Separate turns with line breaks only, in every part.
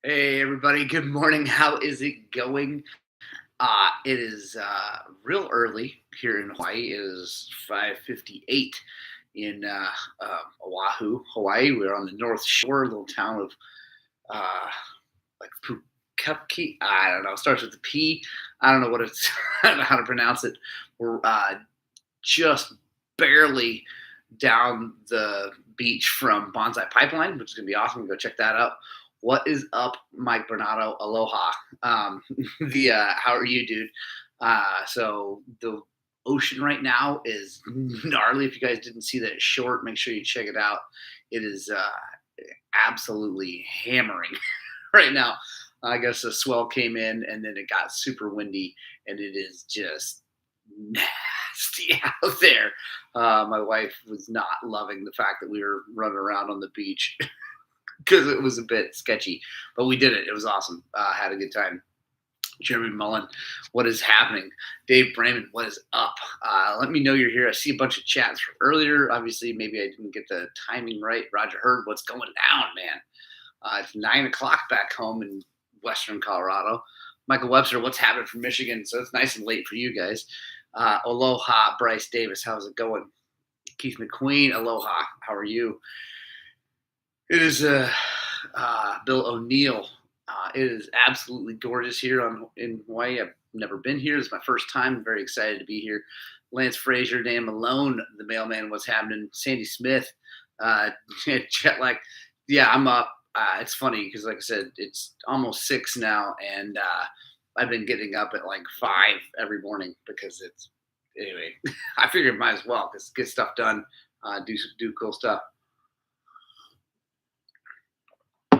Hey everybody, good morning. How is it going? It is real early here in Hawaii. It is 5:58 in Oahu, Hawaii. We're on the North Shore, a little town of uh, like Pukepke. I don't know. It starts with the P. I don't know what it's. I don't know how to pronounce it. We're just barely down the beach from Bonsai Pipeline, which is gonna be awesome. Go check that out. What is up, Mike Bernardo? Aloha. Um, the How are you, dude? So the ocean right now is gnarly. If you guys didn't see that short, make sure you check it out. It is absolutely hammering right now. I guess the swell came in and then it got super windy, and it is just nasty out there. My wife was not loving the fact that we were running around on the beach because it was a bit sketchy, but we did it. It was awesome. Had a good time. Jeremy Mullen, what is happening? Dave Brayman, what is up? Let me know you're here. I see a bunch of chats from earlier. Obviously, maybe I didn't get the timing right. Roger Hurd, what's going down, man? It's 9 o'clock back home in Western Colorado. Michael Webster, what's happening from Michigan? So it's nice and late for you guys. Aloha, Bryce Davis, how's it going? Keith McQueen, aloha, how are you? It is Bill O'Neill. It is absolutely gorgeous here in Hawaii. I've never been here. It's my first time. I'm very excited to be here. Lance Frazier, Dan Malone, the mailman, what's happening? Sandy Smith, Chet, like, yeah, I'm up. It's funny because, like I said, it's almost 6 now, and I've been getting up at like 5 every morning because it's anyway. I figured might as well because get stuff done, do cool stuff.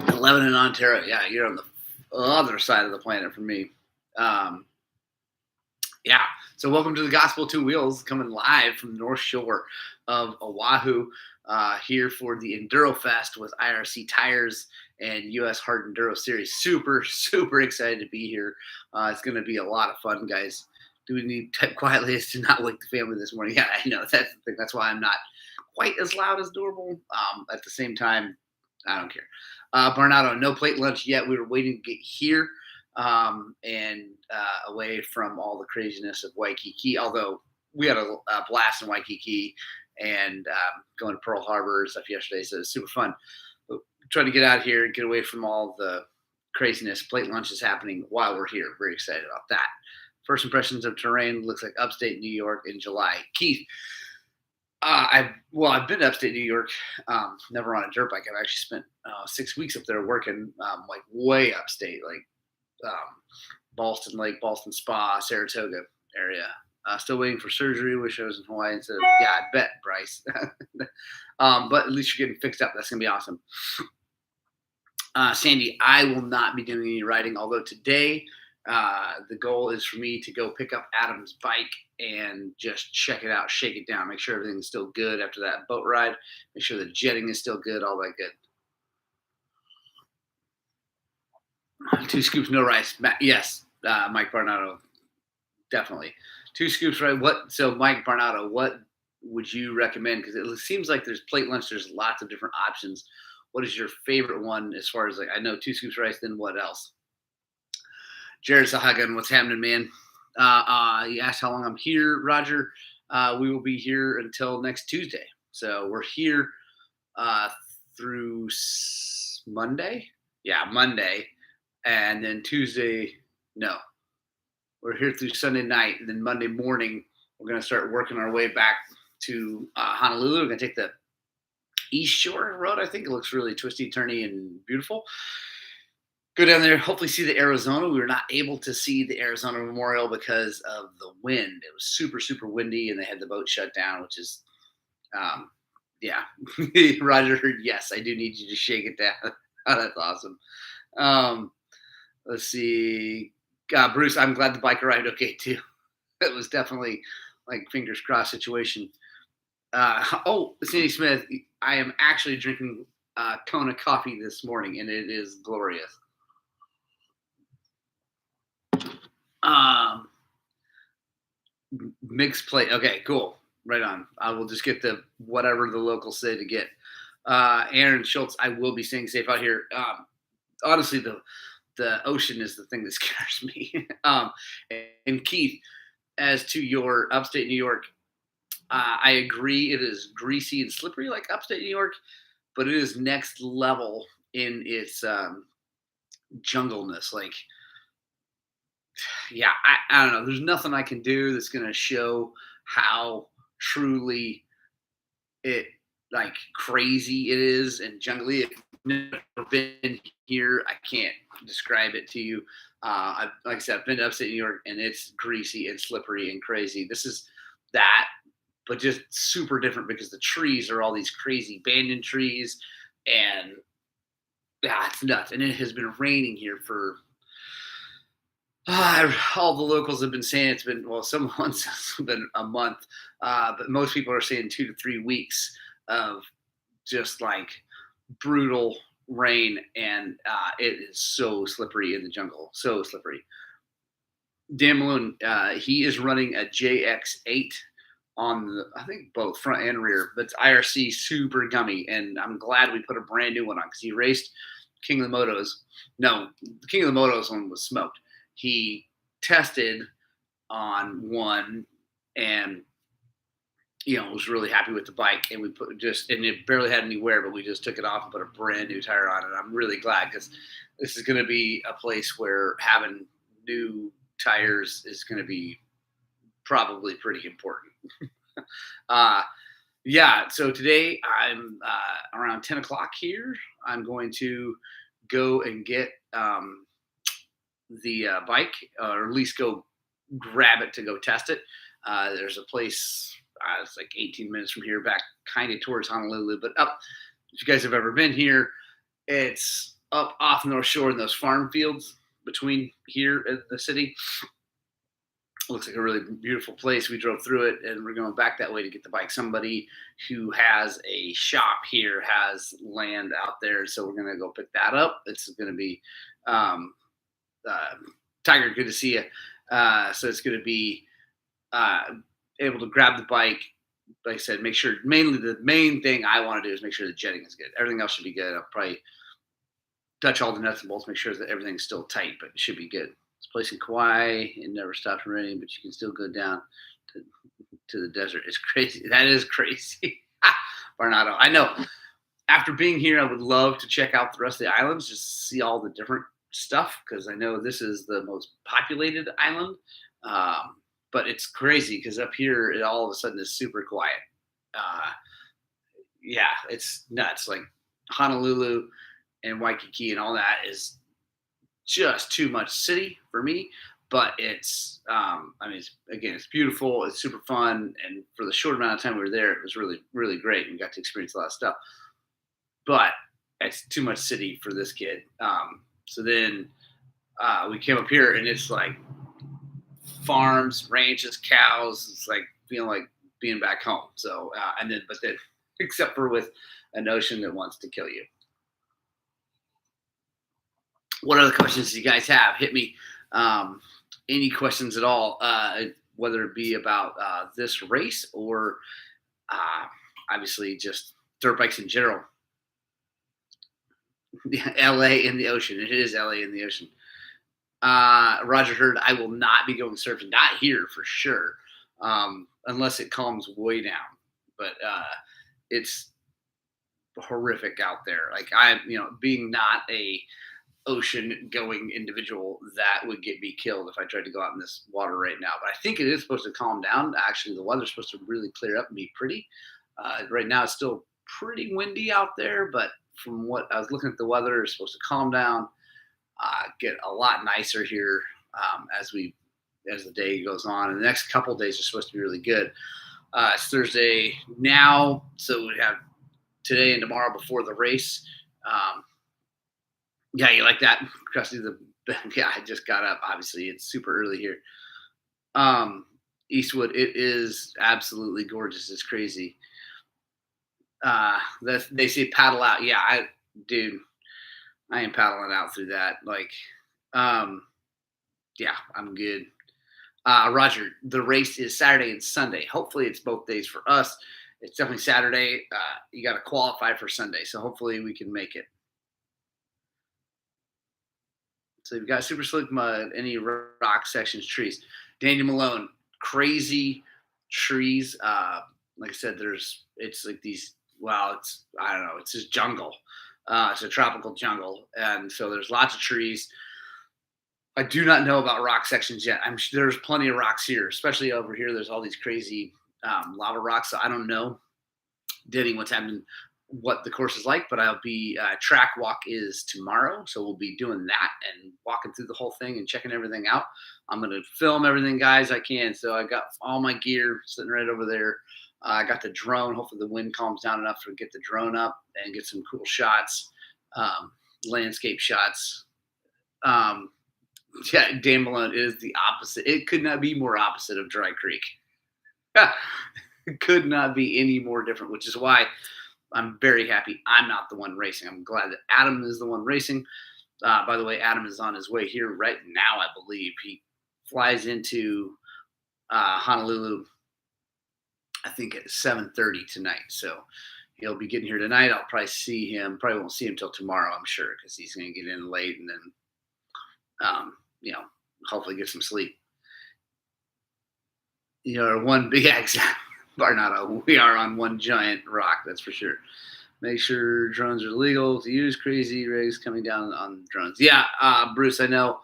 11 in Ontario. Yeah, you're on the other side of the planet from me. Um, yeah. So welcome to the Gospel Two Wheels, coming live from the North Shore of Oahu, here for the Endurofest with IRC Tires and US Hard Enduro Series. Super, super excited to be here. It's going to be a lot of fun, guys. Do we need type quietly as to not wake the family this morning? Yeah, I know. That's the thing. That's why I'm not quite as loud as normal. At the same time, I don't care. Barnado, no plate lunch yet. We were waiting to get here and away from all the craziness of Waikiki. Although we had a blast in Waikiki and going to Pearl Harbor and stuff yesterday, so it was super fun. But trying to get out here and get away from all the craziness. Plate lunch is happening while we're here. Very excited about that. First impressions of terrain looks like upstate New York in July. Keith, I've been to upstate New York, never on a dirt bike. I've actually spent 6 weeks up there working, like way upstate, like Boston Lake, Boston Spa, Saratoga area. Still waiting for surgery. Wish I was in Hawaii instead of, yeah, I bet, Bryce. But at least you're getting fixed up. That's gonna be awesome. Sandy, I will not be doing any riding, although today the goal is for me to go pick up Adam's bike and just check it out, shake it down, make sure everything's still good after that boat ride, make sure the jetting is still good, all that good. 2 scoops, no rice. Yes, Mike Barnado, definitely. 2 scoops, right? So, Mike Barnado, what would you recommend? Because it seems like there's plate lunch, there's lots of different options. What is your favorite one as far as, like, I know 2 scoops rice, then what else? Jared Sahagan, what's happening, man? You asked how long I'm here, Roger. We will be here until next Tuesday. So we're here through Monday. Yeah, Monday. And then Tuesday, no. We're here through Sunday night. And then Monday morning, we're going to start working our way back to Honolulu. We're going to take the East Shore Road, I think. It looks really twisty, turny, and beautiful. Go down there, hopefully see the Arizona. We were not able to see the Arizona Memorial because of the wind. It was super, super windy, and they had the boat shut down, which is, yeah. Roger, yes, I do need you to shake it down. Oh, that's awesome. Let's see. Bruce, I'm glad the bike arrived okay, too. It was definitely like fingers crossed situation. Sandy Smith, I am actually drinking Kona coffee this morning, and it is glorious. Mixed plate. Okay, cool. Right on. I will just get the whatever the locals say to get. Aaron Schultz, I will be staying safe out here. honestly, the ocean is the thing that scares me. And Keith, as to your upstate New York, I agree. It is greasy and slippery like upstate New York, but it is next level in its jungleness. Like, yeah, I don't know. There's nothing I can do that's going to show how truly it like crazy it is and jungly. If you've never been here, I can't describe it to you. Like I said, I've been to upstate New York, and it's greasy and slippery and crazy. This is that, but just super different because the trees are all these crazy banyan trees, and yeah, it's nuts. And it has been raining here for all the locals have been saying it's been, well, some months it's been a month, but most people are saying 2 to 3 weeks of just like brutal rain, and it is so slippery in the jungle, so slippery. Dan Malone, he is running a JX8 on the, I think both front and rear, but it's IRC super gummy, and I'm glad we put a brand new one on because he raced King of the Motos. No, the King of the Motos one was smoked. He tested on one and was really happy with the bike, and we put just, and it barely had any wear, but we just took it off and put a brand new tire on it. I'm really glad because this is going to be a place where having new tires is going to be probably pretty important. Yeah, so today I'm around 10 o'clock here. I'm going to go and get the bike, or at least go grab it to go test it. There's a place, it's like 18 minutes from here, back kind of towards Honolulu, but up. If you guys have ever been here, it's up off North Shore in those farm fields between here and the city. Looks like a really beautiful place. We drove through it, and we're going back that way to get the bike. Somebody who has a shop here has land out there, so we're going to go pick that up. It's going to be Tiger, good to see you. So it's going to be able to grab the bike. Like I said, make sure, mainly the main thing I want to do is make sure the jetting is good. Everything else should be good. I'll probably touch all the nuts and bolts, make sure that everything's still tight, but it should be good. This place in Kauai, it never stops raining, but you can still go down to the desert. It's crazy. That is crazy. Varnado. I know. After being here, I would love to check out the rest of the islands, just see all the different stuff, because I know this is the most populated island. But it's crazy because up here, it all of a sudden is super quiet. Yeah, it's nuts. Like Honolulu and Waikiki and all that is just too much city for me. But it's, it's beautiful. It's super fun. And for the short amount of time we were there, it was really, really great. We got to experience a lot of stuff. But it's too much city for this kid. So then we came up here, and it's like farms, ranches, cows. It's like feeling like being back home. So, but then, except for with an ocean that wants to kill you. What other questions do you guys have? Hit me. Any questions at all, whether it be about this race or obviously just dirt bikes in general. LA in the ocean. It is LA in the ocean. Roger Hurd, I will not be going surfing. Not here for sure, unless it calms way down. But it's horrific out there. Like being not a ocean going individual, that would get me killed if I tried to go out in this water right now. But I think it is supposed to calm down. Actually, the weather's supposed to really clear up and be pretty. Right now, it's still pretty windy out there, but from what I was looking at, the weather is supposed to calm down, get a lot nicer here as the day goes on. And the next couple of days are supposed to be really good. It's Thursday now, so we have today and tomorrow before the race. Yeah, you like that, Krusty? Yeah, I just got up. Obviously, it's super early here. Eastwood, it is absolutely gorgeous. It's crazy. They say paddle out. Yeah, I am paddling out through that. Like, yeah, I'm good. Roger, the race is Saturday and Sunday. Hopefully, it's both days for us. It's definitely Saturday. You got to qualify for Sunday, so hopefully we can make it. So you've got super slick mud, any rock sections, trees. Daniel Malone, crazy trees. Like I said, it's like these. Well, it's I don't know. It's just jungle. It's a tropical jungle, and so there's lots of trees. I do not know about rock sections yet. I'm sure there's plenty of rocks here, especially over here. There's all these crazy lava rocks. So I don't know, Denny, what's happening, what the course is like, but I'll be track walk is tomorrow, so we'll be doing that and walking through the whole thing and checking everything out. I'm gonna film everything, guys, I can. So I got all my gear sitting right over there. I got the drone. Hopefully the wind calms down enough to get the drone up and get some cool shots, landscape shots. Um, yeah, Dan Malone is the opposite. It could not be more opposite of Dry Creek. It could not be any more different, which is why I'm very happy I'm not the one racing. I'm glad that Adam is the one racing. By the way, Adam is on his way here right now, I believe. He flies into Honolulu, I think at 7:30 tonight. So he'll be getting here tonight. I'll probably see him. Probably won't see him till tomorrow, I'm sure, because he's going to get in late and then, hopefully get some sleep. One big exact. Barnado, we are on one giant rock, that's for sure. Make sure drones are legal to use. Crazy rigs coming down on drones. Yeah, Bruce, I know.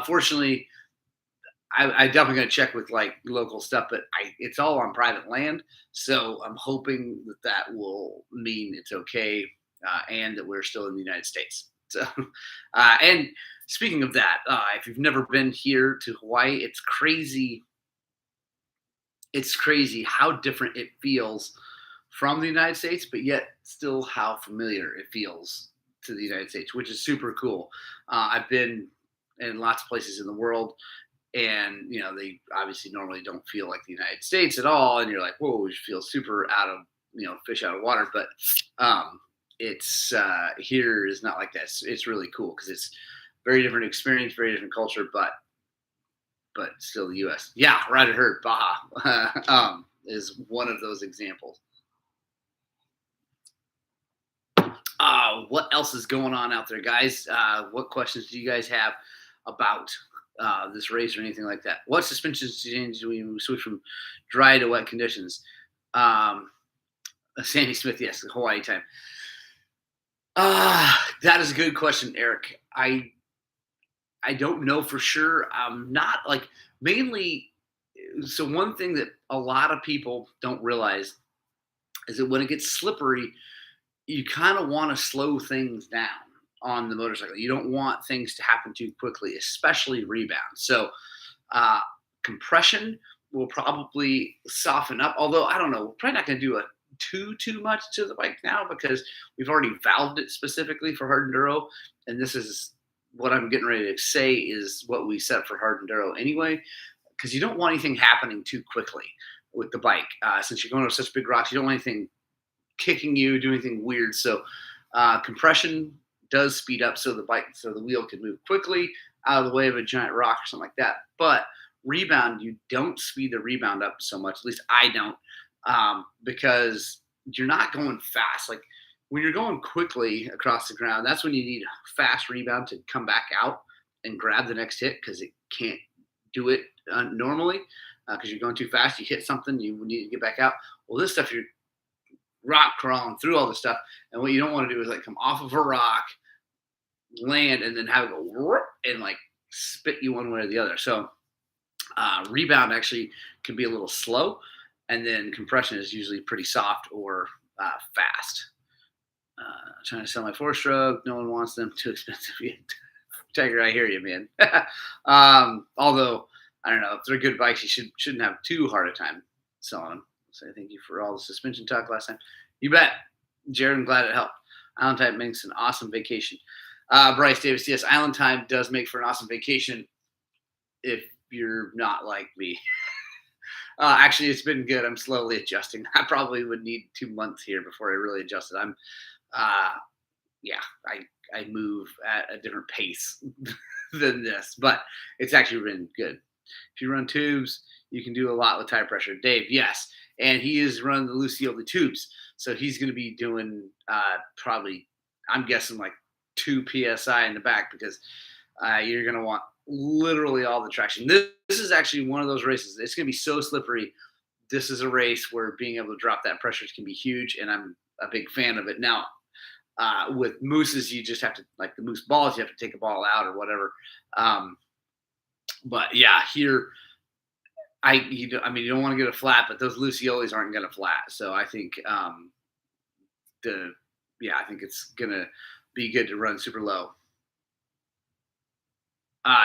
Fortunately, I definitely going to check with like local stuff, but it's all on private land, so I'm hoping that will mean it's okay, and that we're still in the United States. So, and speaking of that, if you've never been here to Hawaii, it's crazy. It's crazy how different it feels from the United States, but yet still how familiar it feels to the United States, which is super cool. I've been in lots of places in the world, and they obviously normally don't feel like the United States at all, and you're like, whoa, you feel super out of fish out of water. But it's here is not like that. It's really cool because it's very different experience, very different culture, but still the U.S. Yeah, right. I heard Baja is one of those examples. What else is going on out there, guys? What questions do you guys have about this race or anything like that? What suspensions change do we switch from dry to wet conditions? Sandy Smith, yes, Hawaii time. That is a good question, Eric. I don't know for sure. I'm not like mainly. So one thing that a lot of people don't realize is that when it gets slippery, you kind of want to slow things down on the motorcycle. You don't want things to happen too quickly, especially rebound. So compression will probably soften up. Although I don't know, we're probably not going to do too much to the bike now because we've already valved it specifically for hard enduro, and this is what I'm getting ready to say is what we set for hard enduro anyway, because you don't want anything happening too quickly with the bike. Since you're going over such big rocks, you don't want anything kicking you, do anything weird. So compression does speed up so the wheel can move quickly out of the way of a giant rock or something like that. But rebound, you don't speed the rebound up so much. At least I don't, because you're not going fast. Like when you're going quickly across the ground, that's when you need fast rebound to come back out and grab the next hit because it can't do it normally because you're going too fast. You hit something, you need to get back out. Well, this stuff, you're rock crawling through all this stuff, and what you don't want to do is like come off of a rock, land, and then have it go and like spit you one way or the other. So rebound actually can be a little slow, and then compression is usually pretty soft or fast. Trying to sell my 4-stroke. No one wants them. Too expensive. Tiger, I hear you, man. Although, I don't know. If they're good bikes, you shouldn't have too hard a time selling them. So thank you for all the suspension talk last time. You bet. Jared, I'm glad it helped. Island Time makes an awesome vacation. Bryce Davis, yes, Island Time does make for an awesome vacation if you're not like me. Actually, it's been good. I'm slowly adjusting. I probably would need 2 months here before I really adjusted. I move at a different pace than this, but it's actually been good. If you run tubes, you can do a lot with tire pressure. Dave, yes, and he is running the Lucioli tubes, so he's going to be doing probably, I'm guessing, like 2 psi in the back because You're going to want literally all the traction. This is actually one of those races. It's going to be so slippery. This is a race where being able to drop that pressure can be huge, and I'm a big fan of it. Now, with mooses, you just have to, like the moose balls, you have to take a ball out or whatever. But yeah, here, I mean, you don't want to get a flat, but those Luciolis aren't going to flat. So I think I think it's gonna be good to run super low.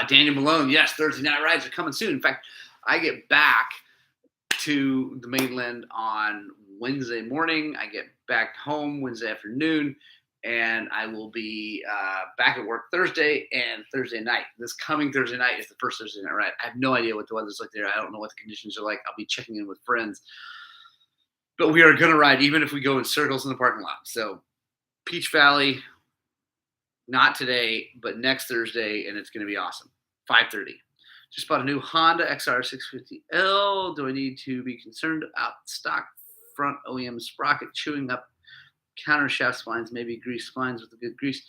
Daniel Malone, yes, Thursday night rides are coming soon. In fact, I get back to the mainland on Wednesday morning. I get back home Wednesday afternoon, and I will be back at work Thursday and Thursday night. This coming Thursday night is the first Thursday night ride. I have no idea what the weather's like there. I don't know what the conditions are like. I'll be checking in with friends. But we are going to ride even if we go in circles in the parking lot. So Peach Valley, not today, but next Thursday, and it's going to be awesome. 5:30. Just bought a new Honda XR 650L. Do I need to be concerned about stock front OEM sprocket chewing up counter shaft splines, maybe grease splines with a good grease?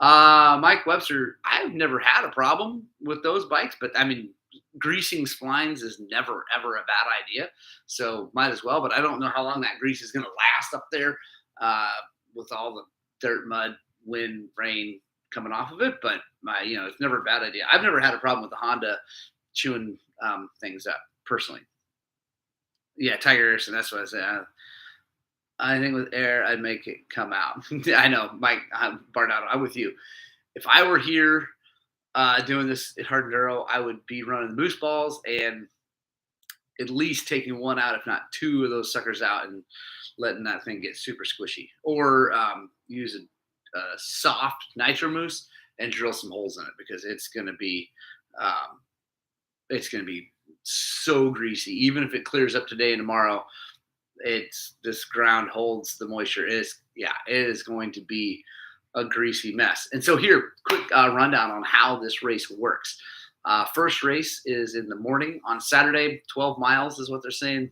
Mike Webster, I've never had a problem with those bikes, but I mean, greasing splines is never, ever a bad idea. So might as well, but I don't know how long that grease is going to last up there with all the dirt, mud, wind, rain coming off of it. But it's never a bad idea. I've never had a problem with the Honda chewing things up personally. Yeah, Tiger Harrison, that's what I said. I think with air, I'd make it come out. I know, Mike Barnado, I'm with you. If I were here doing this at Hard Enduro, I would be running the moose balls and at least taking one out, if not two of those suckers out, and letting that thing get super squishy. Or use a soft nitro mousse and drill some holes in it, because it's going to be so greasy. Even if it clears up today and tomorrow, this ground holds the moisture. It is going to be a greasy mess. And so here, quick rundown on how this race works. First race is in the morning on Saturday. 12 miles is what they're saying.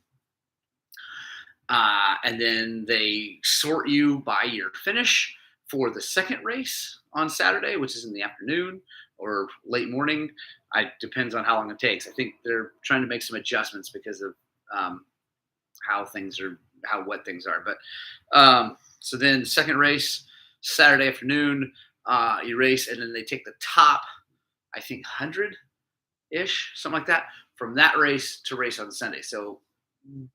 And then they sort you by your finish for the second race on Saturday, which is in the afternoon or late morning. It depends on how long it takes. I think they're trying to make some adjustments because of how wet things are. But so then second race, Saturday afternoon, you race, and then they take the top, I think 100-ish, something like that, from that race to race on Sunday. So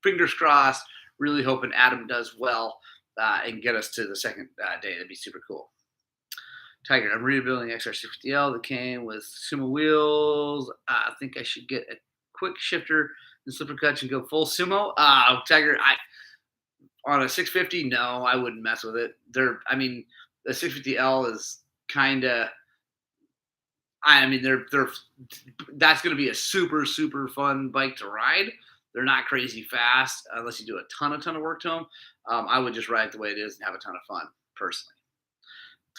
fingers crossed, really hoping Adam does well and get us to the second day. That'd be super cool. Tiger, I'm rebuilding XR60L that came with sumo wheels. I think I should get a quick shifter and slipper clutch and go full sumo. Tiger, on a 650, no, I wouldn't mess with it. The 650L is kind of, that's going to be a super, super fun bike to ride. They're not crazy fast unless you do a ton of work to them. I would just ride it the way it is and have a ton of fun, personally.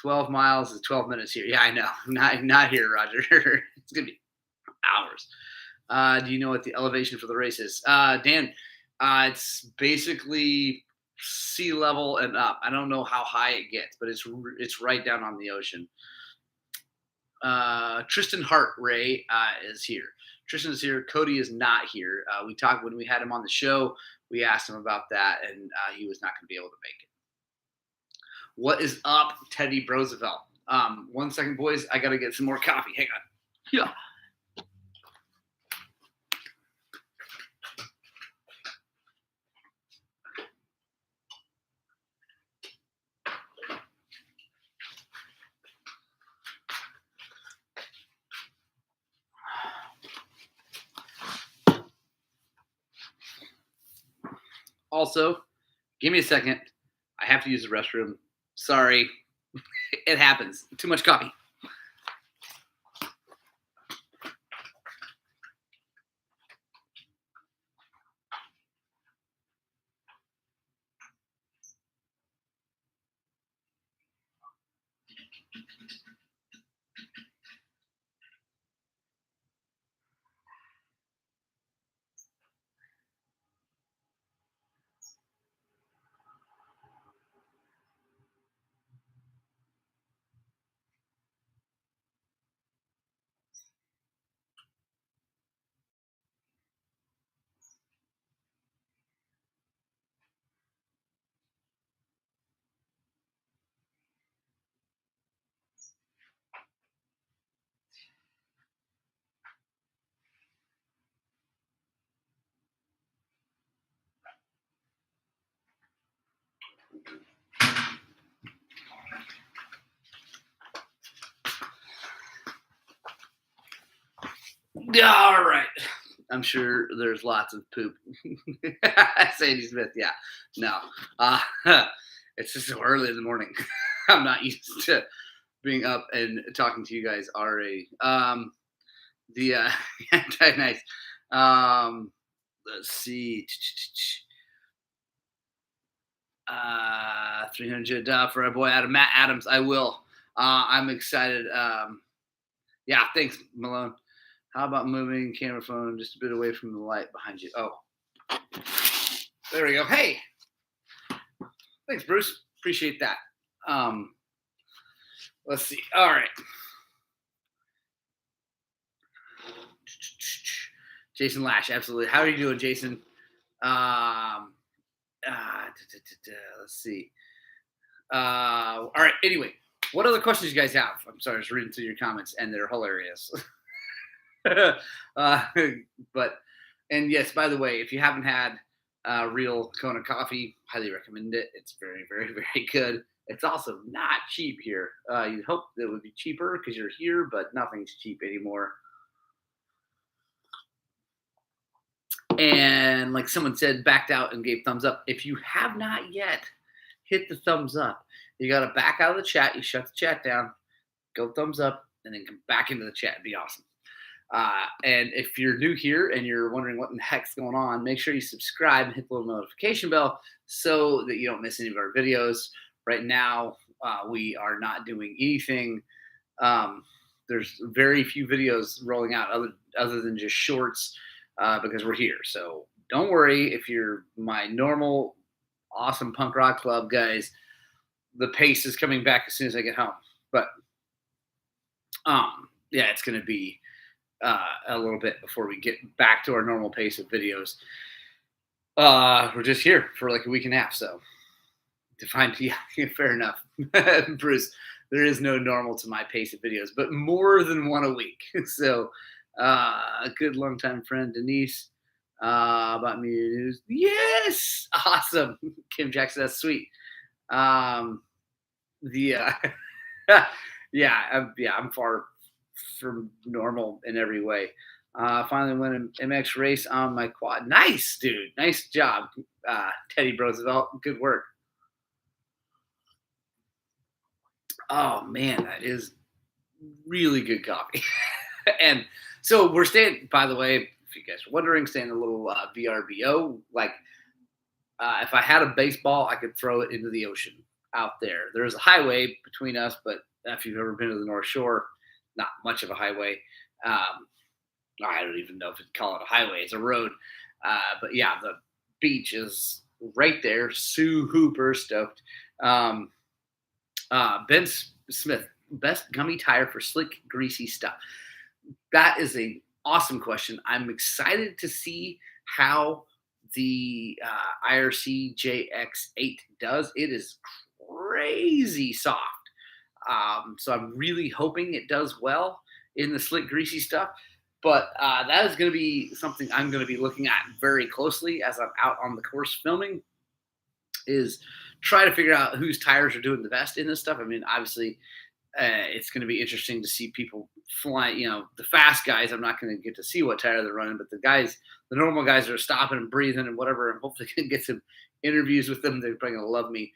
12 miles is 12 minutes here. Yeah, I know. Not here, Roger. It's going to be hours. Do you know what the elevation for the race is? Dan, it's basically sea level and up. I don't know how high it gets, but it's right down on the ocean. Tristan Hart Ray is here. Tristan's here. Cody is not here. We talked when we had him on the show. We asked him about that, and he was not going to be able to make it. What is up, Teddy Roosevelt? 1 second, boys. I got to get some more coffee. Hang on. Yeah. Also, give me a second. I have to use the restroom. Sorry. It happens. Too much coffee. All right. I'm sure there's lots of poop. Sadie Smith, yeah. No. Uh, it's just so early in the morning. I'm not used to being up and talking to you guys already. The nice. Let's see. 300 for our boy Matt Adams. I will. I'm excited. Yeah, thanks, Malone. How about moving camera phone just a bit away from the light behind you? Oh, there we go. Hey, thanks, Bruce. Appreciate that. Let's see. All right. Jason Lash, absolutely. How are you doing, Jason? Let's see. All right. Anyway, what other questions you guys have? I'm sorry, I was reading through your comments, and they're hilarious. But and yes, by the way, if you haven't had real Kona coffee, highly recommend it. It's very, very, very good. It's also not cheap here. You'd hope that it would be cheaper because you're here, but nothing's cheap anymore. And like someone said, backed out and gave thumbs up. If you have not yet, hit the thumbs up. You got to back out of the chat. You shut the chat down, go thumbs up, and then come back into the chat. It'd be awesome. And if you're new here and you're wondering what in the heck's going on, make sure you subscribe and hit the little notification bell so that you don't miss any of our videos. Right now, we are not doing anything. There's very few videos rolling out other than just shorts because we're here. So don't worry if you're my normal, awesome punk rock club guys. The pace is coming back as soon as I get home. But yeah, it's going to be a little bit before we get back to our normal pace of videos. We're just here for like a week and a half, so to find yeah, fair enough. Bruce, there is no normal to my pace of videos, but more than one a week. So a good longtime friend, Denise, about me news. Yes, awesome. Kim Jackson, that's sweet. Yeah, I'm far from normal in every way. Finally won an MX race on my quad. Nice, dude. Nice job, Teddy Roosevelt. Good work. Oh, man, that is really good coffee. And so we're staying, by the way, if you guys are wondering, staying a little VRBO. Like, if I had a baseball, I could throw it into the ocean out there. There's a highway between us, but if you've ever been to the North Shore, not much of a highway. I don't even know if you'd call it a highway. It's a road. But yeah, the beach is right there. Sue Hooper stoked. Ben Smith, best gummy tire for slick, greasy stuff. That is an awesome question. I'm excited to see how the IRC JX8 does. It is crazy soft. So I'm really hoping it does well in the slick, greasy stuff. But that is going to be something I'm going to be looking at very closely as I'm out on the course filming, is try to figure out whose tires are doing the best in this stuff. I mean, obviously, it's going to be interesting to see people fly. You know, the fast guys, I'm not going to get to see what tire they're running, but the normal guys that are stopping and breathing and whatever, and hopefully can get some interviews with them. They're probably going to love me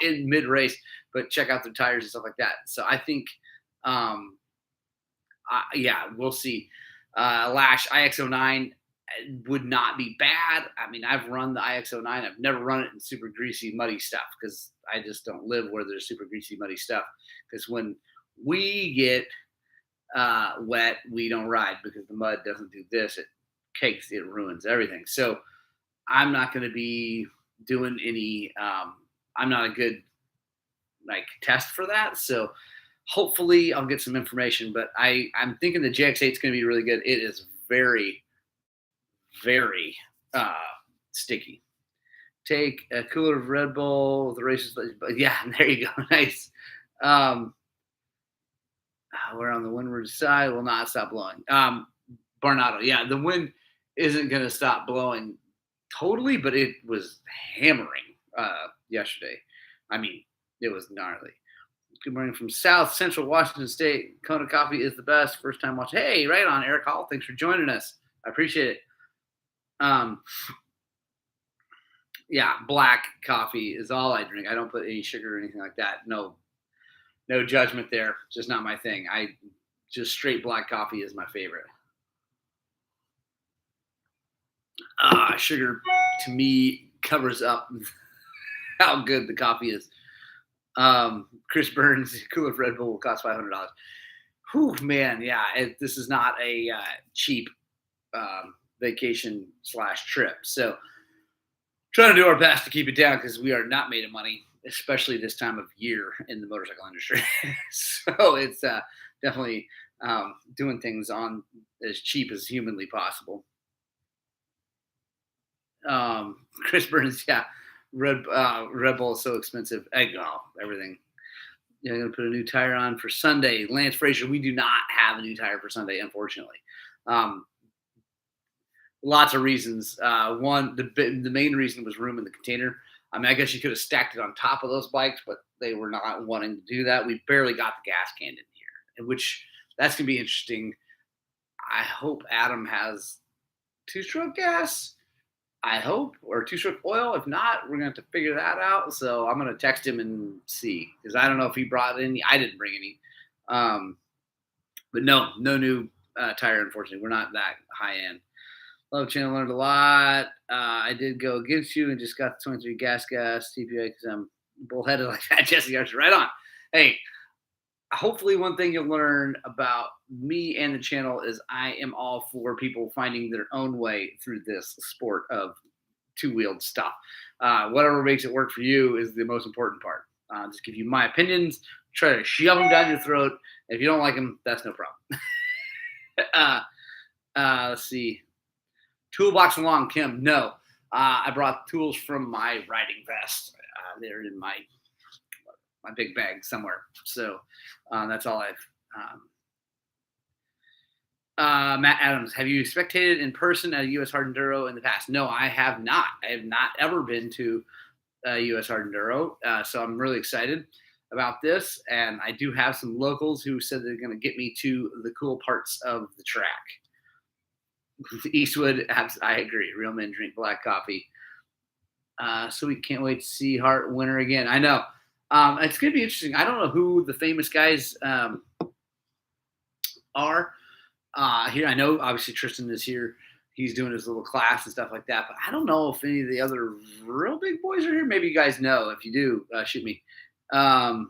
in mid-race, but check out their tires and stuff like that. So I think, yeah, we'll see. Lash IX09 would not be bad. I mean, I've run the IX09. I've never run it in super greasy, muddy stuff because I just don't live where there's super greasy, muddy stuff. Because when we get wet, we don't ride because the mud doesn't do this. It cakes, it ruins everything. So I'm not going to be doing any, I'm not a good like test for that. So hopefully I'll get some information, but I'm thinking the JX8 is going to be really good. It is very, very sticky. Take a cooler of Red Bull with the races. Yeah, there you go. Nice. We're on the windward side. Will not stop blowing. Barnado. Yeah, the wind isn't going to stop blowing totally, but it was hammering yesterday. I mean, it was gnarly. Good morning from South Central Washington State. Kona coffee is the best. First time watching. Hey, right on, Eric Hall. Thanks for joining us. I appreciate it. Um, yeah, black coffee is all I drink. I don't put any sugar or anything like that. No, no judgment there. Just not my thing. I just straight black coffee is my favorite. Sugar to me covers up how good the coffee is. Chris Burns, cooler of Red Bull will cost $500. Whew, man, yeah, this is not a cheap vacation / trip. So trying to do our best to keep it down because we are not made of money, especially this time of year in the motorcycle industry. So it's definitely doing things on as cheap as humanly possible. Chris Burns, yeah, Red Bull is so expensive. Everything. Yeah, I'm gonna put a new tire on for Sunday. Lance Frazier, we do not have a new tire for Sunday, unfortunately. Lots of reasons. One, the main reason was room in the container. I mean, I guess you could have stacked it on top of those bikes, but they were not wanting to do that. We barely got the gas can in here, which that's gonna be interesting. I hope Adam has two-stroke gas. I hope, or two-stroke oil. If not, we're gonna have to figure that out. So I'm gonna text him and see, because I don't know if he brought any. I didn't bring any, but no new tire. Unfortunately, we're not that high end. Love channel, learned a lot. I did go against you and just got the 23 gas TPA because I'm bullheaded like that. Jesse Archer, right on. Hey, hopefully one thing you'll learn about me and the channel is I am all for people finding their own way through this sport of two-wheeled stuff. Whatever makes it work for you is the most important part. Just give you my opinions, try to shove them down your throat. If you don't like them, that's no problem. Let's see. Toolbox along, Kim. No, I brought tools from my riding vest. They're in my big bag somewhere. So that's all I've. Matt Adams, have you spectated in person at a US Hard Enduro in the past? No, I have not. I have not ever been to US Hard Enduro. So I'm really excited about this. And I do have some locals who said they're going to get me to the cool parts of the track. Eastwood, I agree. Real men drink black coffee. So we can't wait to see Hart winner again. I know. It's going to be interesting. I don't know who the famous guys are here. I know obviously Tristan is here. He's doing his little class and stuff like that. But I don't know if any of the other real big boys are here. Maybe you guys know. If you do, shoot me. Bill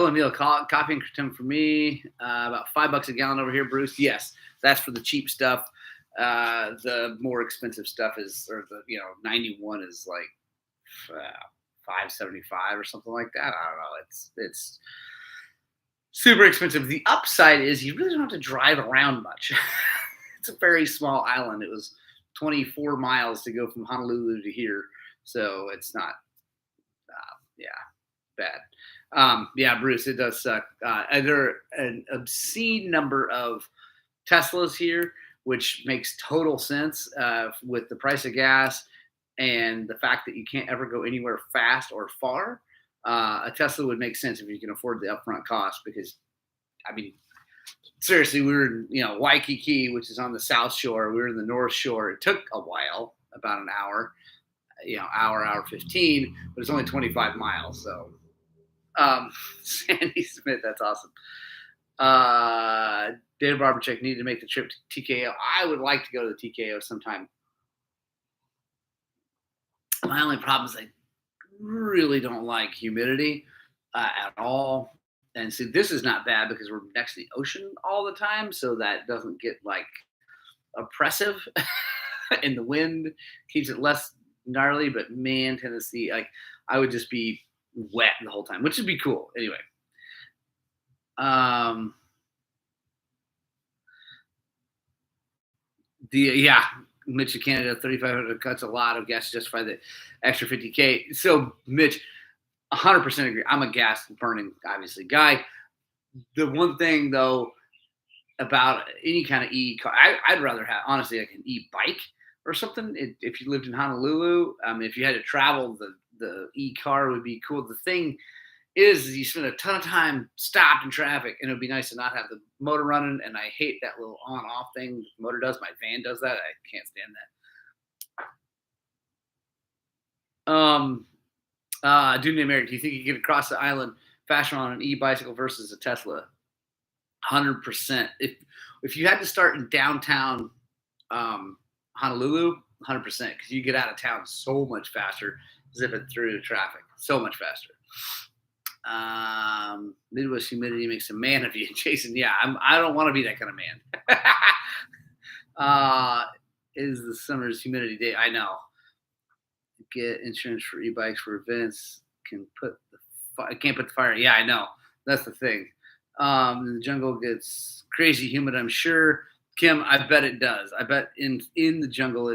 and Neil, coffee and cream for me. About $5 a gallon over here, Bruce. Yes, that's for the cheap stuff. The more expensive stuff is, or the 91 is like $5.75 or something like that. I don't know. It's super expensive. The upside is you really don't have to drive around much. It's a very small island. It was 24 miles to go from Honolulu to here, so it's not. Bad. Yeah, Bruce, it does suck. There are an obscene number of Teslas here, which makes total sense with the price of gas and the fact that you can't ever go anywhere fast or far. A Tesla would make sense if you can afford the upfront cost because, I mean, seriously, we were in Waikiki, which is on the South Shore. We were in the North Shore. It took a while, about an hour, hour 15, but it's only 25 miles, so. Sandy Smith, that's awesome. Data Barbercheck needed to make the trip to TKO. I would like to go to the TKO sometime. My only problem is I really don't like humidity at all. And see, this is not bad because we're next to the ocean all the time, so that doesn't get like oppressive. And the wind keeps it less gnarly. But man, Tennessee, like I would just be wet the whole time, which would be cool. Anyway, Mitch of Canada, 3,500 cuts a lot of gas to justify the extra 50K. So Mitch, 100% agree. I'm a gas burning, obviously, guy. The one thing though about any kind of car, I'd rather have honestly like an e-bike. or something. If you lived in Honolulu, if you had to travel, the e-car would be cool. The thing is you spend a ton of time stopped in traffic, and it would be nice to not have the motor running. And I hate that little on-off thing the motor does. My van does that. I can't stand that. Dude named Eric, do you think you could get across the island faster on an e-bicycle versus a Tesla? 100%. If you had to start in downtown Honolulu, 100%, because you get out of town so much faster, zipping through traffic, so much faster. Midwest humidity makes a man of you, Jason. Yeah, I don't want to be that kind of man. Is the summer's humidity day? I know. Get insurance for e-bikes for events. I can't put the fire. Yeah, I know. That's the thing. The jungle gets crazy humid, I'm sure. Kim, I bet it does. I bet in the jungle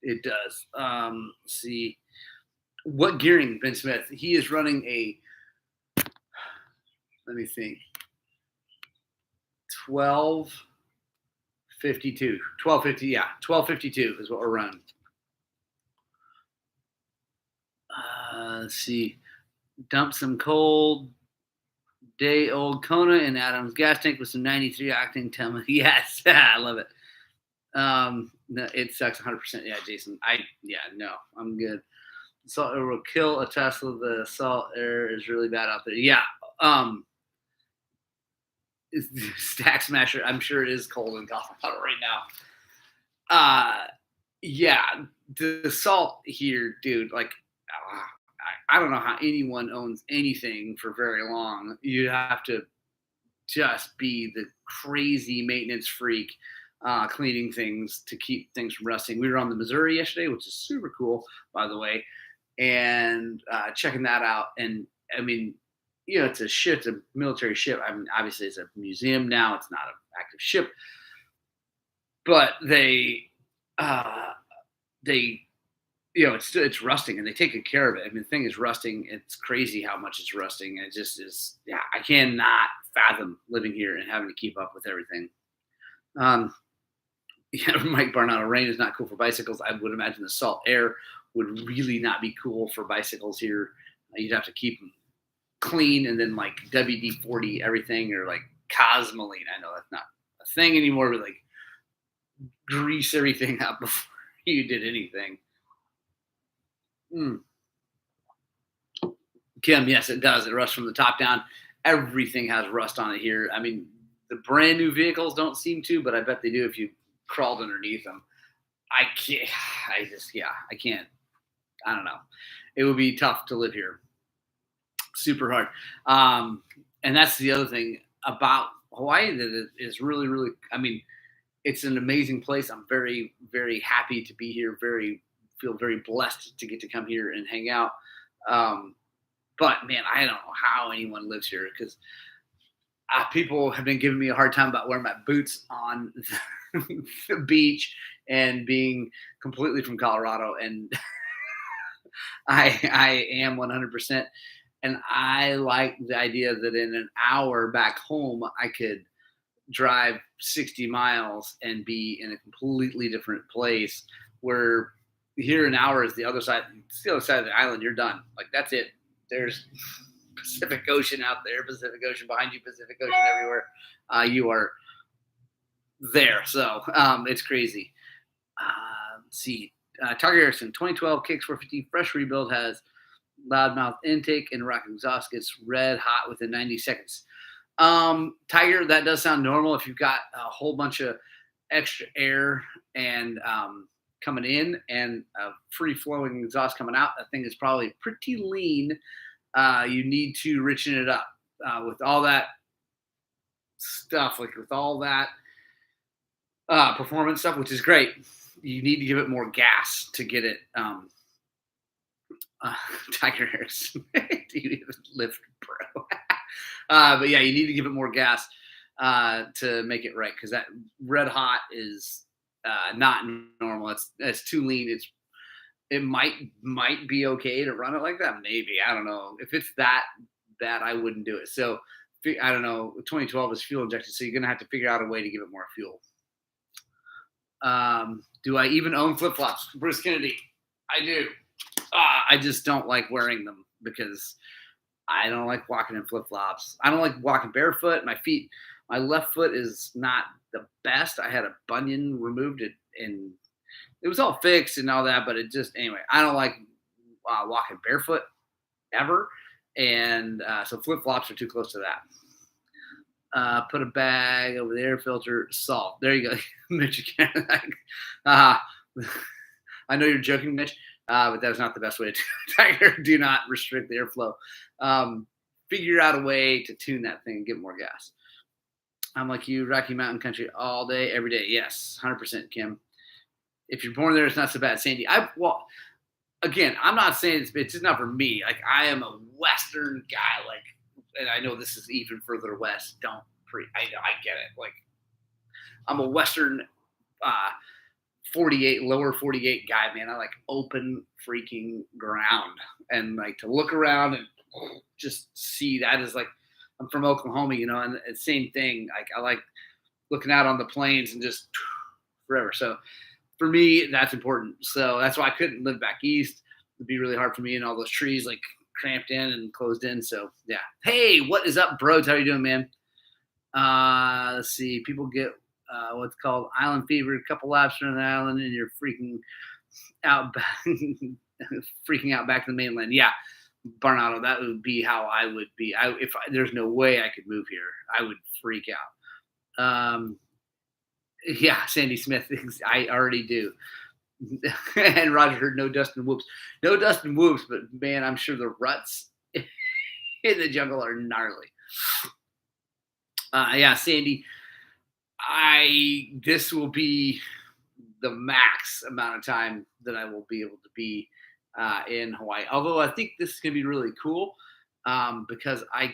it does. Let's see. What gearing, Ben Smith? He is running a, let me think, 1252. 1250, yeah. 1252 is what we're running. Let's see. Dump some cold day old Kona in Adam's gas tank with some 93 octane. Tell me, yes, I love it. No, it sucks 100%. Yeah, Jason. No, I'm good. Salt air will kill a Tesla. The salt air is really bad out there. Yeah. Stack Smasher. I'm sure it is cold in Colorado right now. Yeah, the salt here, dude. Like, I don't know how anyone owns anything for very long. You have to just be the crazy maintenance freak, cleaning things to keep things from rusting. We were on the Missouri yesterday, which is super cool, by the way, and checking that out. And I mean, it's a ship, it's a military ship. I mean, obviously it's a museum now. It's not an active ship, but they it's rusting, and they take good care of it. I mean, the thing is rusting. It's crazy how much it's rusting. And it just is. Yeah, I cannot fathom living here and having to keep up with everything. Mike Barnado, rain is not cool for bicycles. I would imagine the salt air would really not be cool for bicycles here. You'd have to keep them clean, and then like WD-40 everything, or like Cosmoline. I know that's not a thing anymore, but like grease everything up before you did anything. Kim, yes, it does. It rusts from the top down. Everything has rust on it here. I mean, the brand new vehicles don't seem to, but I bet they do if you crawled underneath them. I can't. I can't. I don't know. It would be tough to live here. Super hard. And that's the other thing about Hawaii that is really, really, I mean, it's an amazing place. I'm very, very happy to be here. Feel very blessed to get to come here and hang out. But man, I don't know how anyone lives here, because people have been giving me a hard time about wearing my boots on the beach and being completely from Colorado. And I am 100%. And I like the idea that in an hour back home, I could drive 60 miles and be in a completely different place, where here an hour is the other side. It's the other side of the island. You're done. Like, that's it. There's Pacific Ocean out there, Pacific Ocean behind you, Pacific Ocean everywhere. You are there. So it's crazy. Let's see. Tiger Harrison, 2012 Kicks 450 fresh rebuild, has loudmouth intake and rocket exhaust, gets red hot within 90 seconds. Tiger, that does sound normal. If you've got a whole bunch of extra air and coming in and free flowing exhaust coming out, that thing is probably pretty lean. You need to richen it up with all that stuff, like with all that performance stuff, which is great. You need to give it more gas to get it. Tiger Harrison, do you even lift, bro? But yeah, you need to give it more gas to make it right, because that red hot is not normal. It's too lean. It might be okay to run it like that. Maybe, I don't know. If it's that bad, I wouldn't do it. So I don't know. 2012 is fuel injected, so you're gonna have to figure out a way to give it more fuel. Do I even own flip flops? Bruce Kennedy. I do. I just don't like wearing them because I don't like walking in flip flops. I don't like walking barefoot. My left foot is not the best. I had a bunion removed and it was all fixed and all that, but anyway, I don't like walking barefoot ever. And so flip flops are too close to that. Put a bag over the air filter, salt. There you go. Mitch again. I know you're joking, Mitch, but that's not the best way to do not restrict the airflow. Figure out a way to tune that thing and get more gas. I'm like you, Rocky Mountain country all day, every day. Yes, 100%, Kim. If you're born there, it's not so bad. Sandy, again, I'm not saying it's just not for me. Like, I am a Western guy, like, and I know this is even further west. I get it. Like, I'm a Western 48, lower 48 guy, man. I like open freaking ground and like to look around and just see that is like, I'm from Oklahoma, and the same thing. Like, I like looking out on the plains and just forever. So for me, that's important. So that's why I couldn't live back east. It'd be really hard for me and all those trees like cramped in and closed in. So yeah. Hey, what is up, bros? How you doing, man? Let's see. People get what's called island fever. A couple laps around the island, and you're freaking out, freaking out back to the mainland. Yeah, Barnado. That would be how I would be. If there's no way I could move here, I would freak out. Yeah, Sandy Smith. I already do. And Roger heard no dust and whoops. No dust and whoops, but man, I'm sure the ruts in the jungle are gnarly. Yeah, Sandy, this will be the max amount of time that I will be able to be in Hawaii. Although I think this is going to be really cool because I'm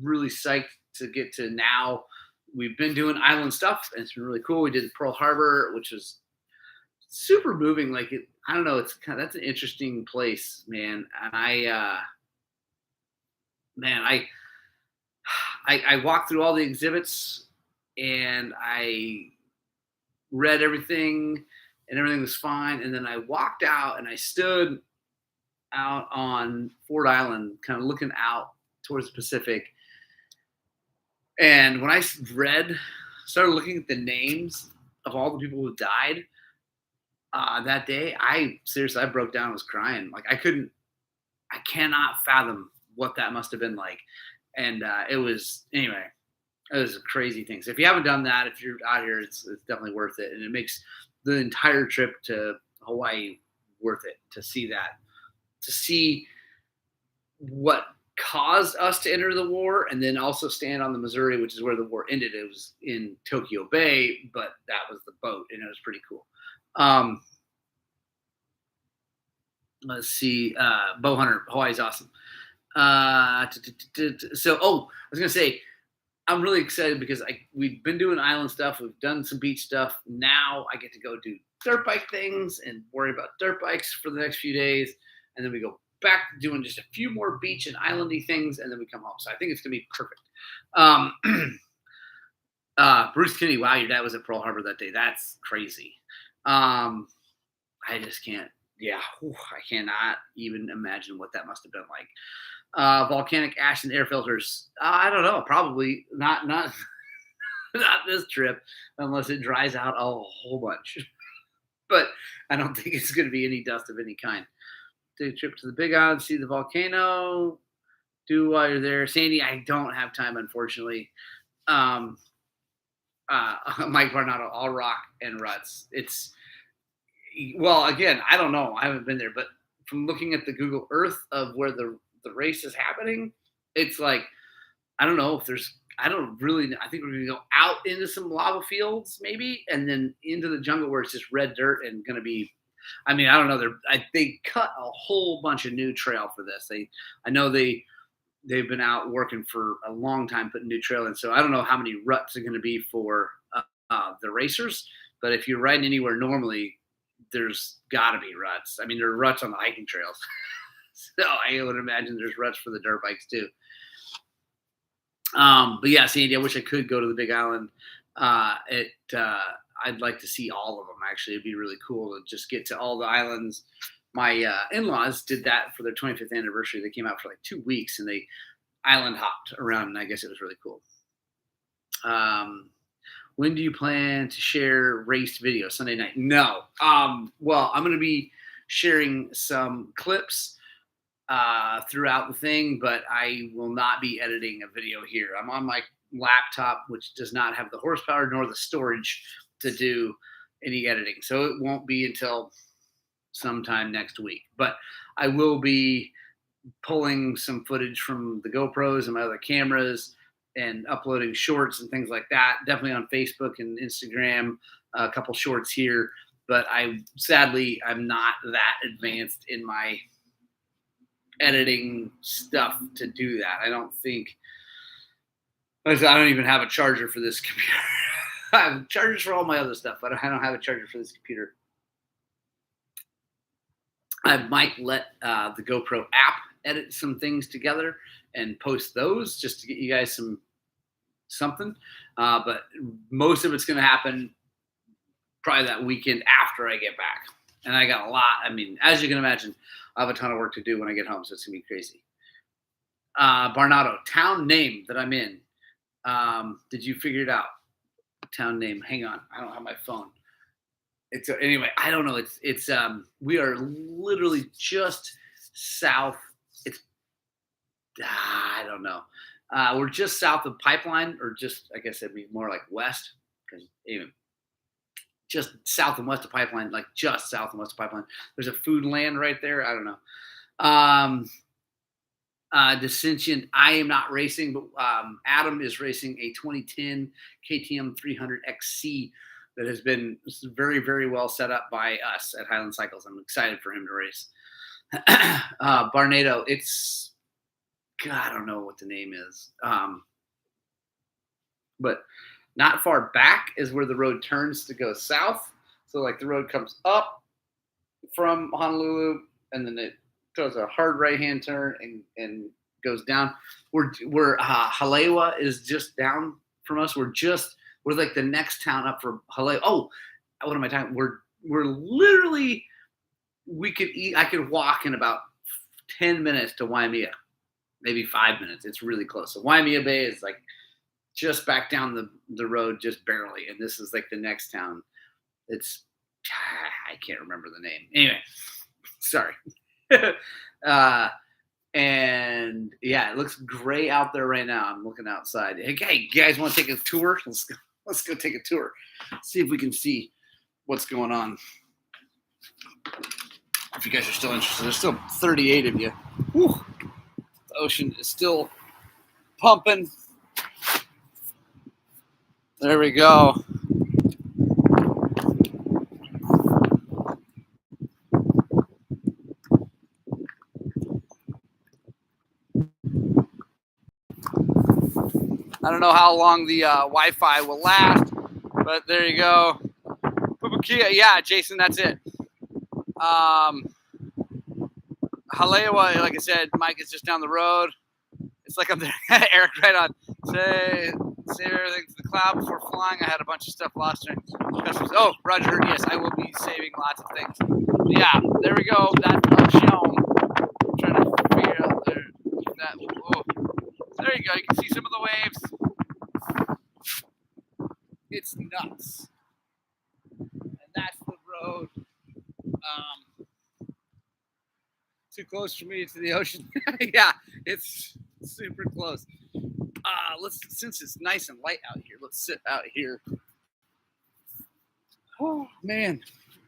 really psyched to get to now. We've been doing island stuff, and it's been really cool. We did Pearl Harbor, which was super moving. Like, I don't know, that's an interesting place, man. And I walked through all the exhibits and I read everything and everything was fine. And then I walked out and I stood out on Ford Island, kind of looking out towards the Pacific. And when I started looking at the names of all the people who died that day, I broke down and was crying. Like, I cannot fathom what that must have been like. And it was a crazy thing. So if you haven't done that, if you're out here, it's definitely worth it. And it makes the entire trip to Hawaii worth it to see that, to see what caused us to enter the war, and then also stand on the Missouri, which is where the war ended. It was in Tokyo Bay, but that was the boat, and it was pretty cool. Let's see. Bow Hunter, Hawaii's awesome. So, I was going to say, I'm really excited because we've been doing island stuff. We've done some beach stuff. Now I get to go do dirt bike things and worry about dirt bikes for the next few days. And then we go back to doing just a few more beach and islandy things, and then we come home. So I think it's going to be perfect. Bruce Kinney, wow, your dad was at Pearl Harbor that day. That's crazy. I just can't. Yeah, I cannot even imagine what that must have been like. Volcanic ash and air filters. I don't know. Probably not not this trip, unless it dries out a whole bunch. But I don't think it's going to be any dust of any kind. Take a trip to the Big Island, see the volcano. Do while you're there, Sandy. I don't have time, unfortunately. Mike Barnado, all rock and ruts. Again, I don't know. I haven't been there, but from looking at the Google Earth of where the race is happening, it's like, I don't know if I think we're going to go out into some lava fields maybe, and then into the jungle where it's just red dirt and going to be, I don't know. They cut a whole bunch of new trail for this. I know they've been out working for a long time putting new trail in. So I don't know how many ruts are going to be for the racers, but if you're riding anywhere normally, there's got to be ruts. There are ruts on the hiking trails. So I would imagine there's ruts for the dirt bikes too. But yeah, Sandy, I wish I could go to the Big Island. I'd like to see all of them. Actually, it'd be really cool to just get to all the islands. My in-laws did that for their 25th anniversary. They came out for like 2 weeks and they island hopped around, and I guess it was really cool. When do you plan to share race video? Sunday night? No. Well, I'm going to be sharing some clips throughout the thing, but I will not be editing a video here. I'm on my laptop, which does not have the horsepower nor the storage to do any editing. So it won't be until sometime next week. But I will be pulling some footage from the GoPros and my other cameras and uploading shorts and things like that. Definitely on Facebook and Instagram, a couple shorts here. But I'm not that advanced in my editing stuff to do that. I don't even have a charger for this computer. I have chargers for all my other stuff, but I don't have a charger for this computer. I might let the GoPro app edit some things together and post those just to get you guys something. But most of it's going to happen probably that weekend after I get back. And I got a lot. I mean, as you can imagine, I have a ton of work to do when I get home, so it's going to be crazy. Barnado, town name that I'm in. Did you figure it out? Town name. Hang on. I don't have my phone. Anyway, I don't know. It's we are literally just south. I don't know. We're just south of Pipeline, or just, I guess it'd be more like west, because even just south and west of Pipeline, like just south and west of Pipeline. There's a food land right there. I don't know. Dissension, I am not racing, but Adam is racing a 2010 KTM 300 XC that has been very, very well set up by us at Highland Cycles. I'm excited for him to race. Barnado, I don't know what the name is. But not far back is where the road turns to go south. So like the road comes up from Honolulu and then it does a hard right-hand turn and goes down. We're Halewa is just down from us. We're like the next town up from Halewa. Oh, what am I talking? We're literally, I could walk in about 10 minutes to Waimea, maybe 5 minutes. It's really close. So Waimea Bay is like just back down the road, just barely. And this is like the next town. I can't remember the name. Anyway, sorry. And yeah, it looks gray out there right now. I'm looking outside. Hey, you guys want to take a tour? Let's go take a tour. See if we can see what's going on. If you guys are still interested, there's still 38 of you. Whew. The ocean is still pumping. There we go. I don't know how long the Wi-Fi will last, but there you go. Pupukia, yeah, Jason, that's it. Halewa, like I said, Mike is just down the road. It's like I'm there. Eric, right on. Say everything to the cloud before flying. I had a bunch of stuff lost during customs. Oh, Roger heard. Yes, I will be saving lots of things. But yeah, there we go. That's ocean. I'm trying to figure out that. Oh, there you go. You can see some of the waves. It's nuts. And that's the road. Too close for me to the ocean. Yeah, it's super close. Since it's nice and light out here, let's sit out here. Oh man,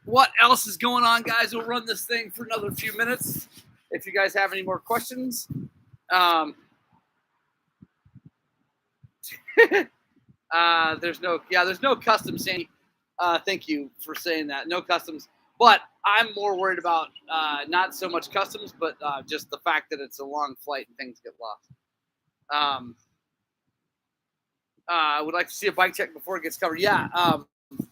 what else is going on, guys? We'll run this thing for another few minutes. If you guys have any more questions, there's no customs, Sandy. Thank you for saying that. No customs. But I'm more worried about not so much customs, but just the fact that it's a long flight and things get lost. I would like to see a bike check before it gets covered. Yeah,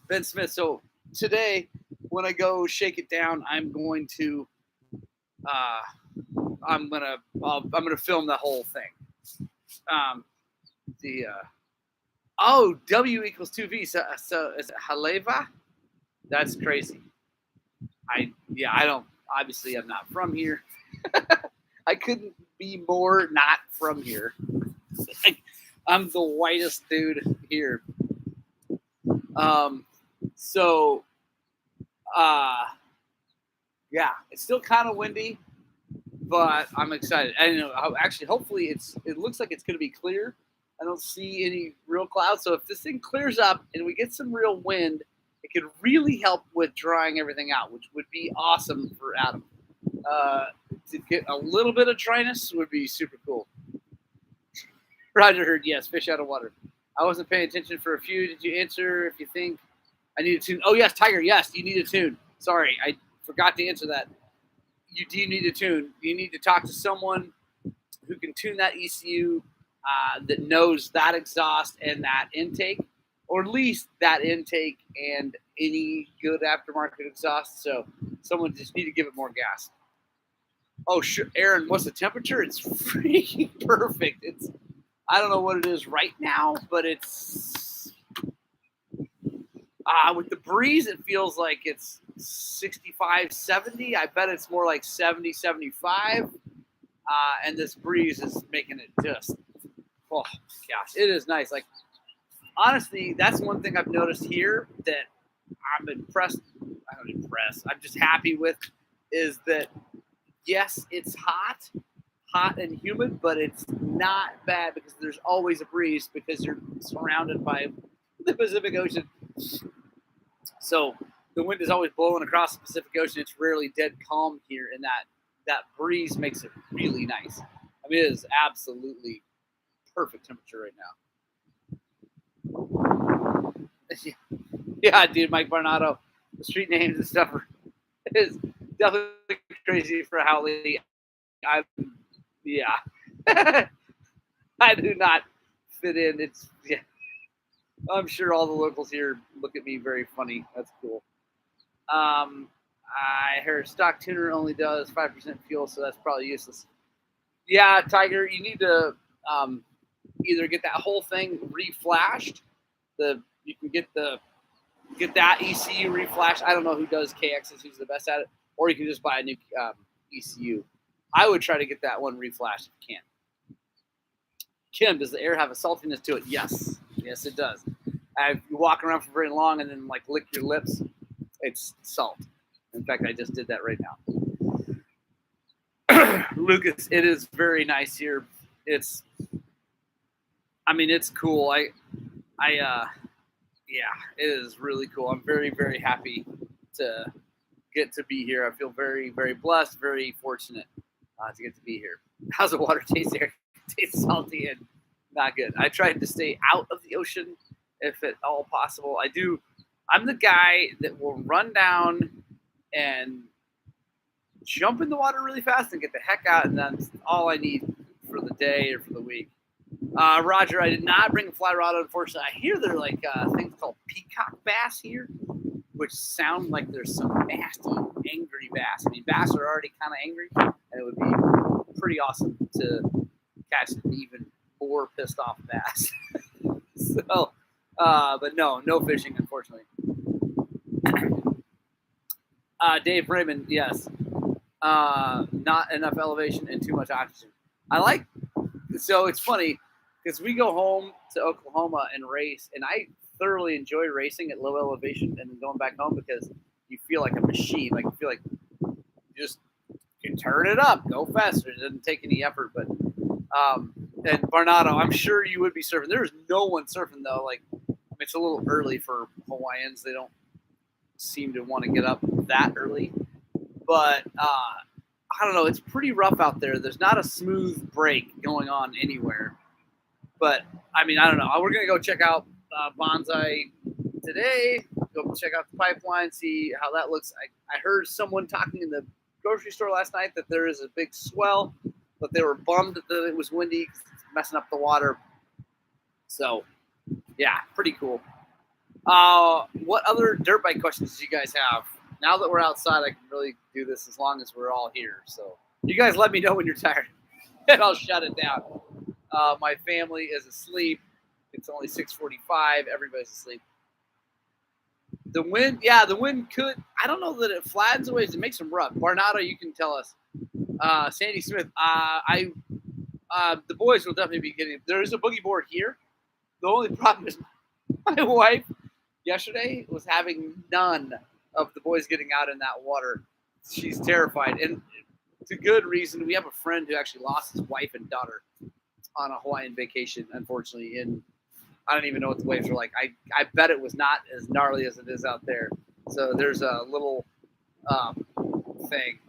Ben Smith. So today, when I go shake it down, I'm going to film the whole thing. Oh, W equals 2V. So is it Haleva? That's crazy. I don't, obviously I'm not from here. I couldn't be more not from here. I'm the whitest dude here. So yeah, it's still kind of windy, but I'm excited. And actually, hopefully, it looks like it's going to be clear. I don't see any real clouds. So if this thing clears up and we get some real wind, it could really help with drying everything out, which would be awesome for Adam. To get a little bit of dryness would be super cool. Roger heard yes, fish out of water. I wasn't paying attention for a few. Did you answer if you think I need a tune? Oh, yes, Tiger, yes, you need a tune. Sorry, I forgot to answer that. You do need a tune. You need to talk to someone who can tune that ECU that knows that exhaust and that intake, or at least that intake and any good aftermarket exhaust. So someone just need to give it more gas. Oh, sure. Aaron, what's the temperature? It's freaking perfect. I don't know what it is right now, but it's with the breeze, it feels like it's 65, 70. I bet it's more like 70, 75. And this breeze is making it just, oh gosh, it is nice. Like, honestly, that's one thing I've noticed here that I'm impressed. I'm just happy with is that, yes, it's hot and humid, but it's not bad because there's always a breeze because you're surrounded by the Pacific Ocean. So the wind is always blowing across the Pacific Ocean. It's rarely dead calm here, and that breeze makes it really nice. I mean, it is absolutely perfect temperature right now. Yeah, dude, Mike Barnado, the street names and stuff is definitely crazy for Howley. I do not fit in. I'm sure all the locals here look at me very funny. That's cool. I heard stock tuner only does 5% fuel, so that's probably useless. Yeah, Tiger, you need to either get that whole thing reflashed. You can get that ECU reflashed. I don't know who does KXs, who's the best at it, or you can just buy a new ECU. I would try to get that one reflashed if you can. Kim, does the air have a saltiness to it? Yes, it does. If you walk around for very long and then like lick your lips, it's salt. In fact, I just did that right now. Lucas, it is very nice here. It's cool. It is really cool. I'm very, very happy to get to be here. I feel very, very blessed, very fortunate to get to be here. How's the water taste there? It tastes salty and not good. I tried to stay out of the ocean if at all possible. I'm the guy that will run down and jump in the water really fast and get the heck out, and that's all I need for the day or for the week. Roger, I did not bring a fly rod, unfortunately. I hear there are like things called peacock bass here, which sound like there's some nasty, angry bass. I mean, bass are already kind of angry, and it would be pretty awesome to catch an even more pissed off bass. So, but no fishing, unfortunately. Dave Raymond, yes. Not enough elevation and too much oxygen. So it's funny because we go home to Oklahoma and race, and I thoroughly enjoy racing at low elevation and then going back home because you feel like a machine. Like you feel like you just can turn it up, go faster. It doesn't take any effort. But and Barnado, I'm sure you would be surfing. There's no one surfing though. Like it's a little early for Hawaiians. They don't seem to want to get up that early. But I don't know. It's pretty rough out there. There's not a smooth break going on anywhere. But, I don't know. We're going to go check out Bonsai today, go check out the pipeline, see how that looks. I heard someone talking in the grocery store last night that there is a big swell, but they were bummed that it was windy because it's messing up the water. So, yeah, pretty cool. What other dirt bike questions do you guys have? Now that we're outside, I can really do this as long as we're all here. So you guys let me know when you're tired, and I'll shut it down. My family is asleep.
It's only 6:45. Everybody's asleep. The wind could. I don't know that it flattens away. It makes them rough. Barnado, you can tell us. Sandy Smith. The boys will definitely be getting. There is a boogie board here. The only problem is my wife yesterday was having none of the boys getting out in that water. She's terrified, and it's a good reason. We have a friend who actually lost his wife and daughter on a Hawaiian vacation, unfortunately. And I don't even know what the waves were like. I bet it was not as gnarly as it is out there. So there's a little thing.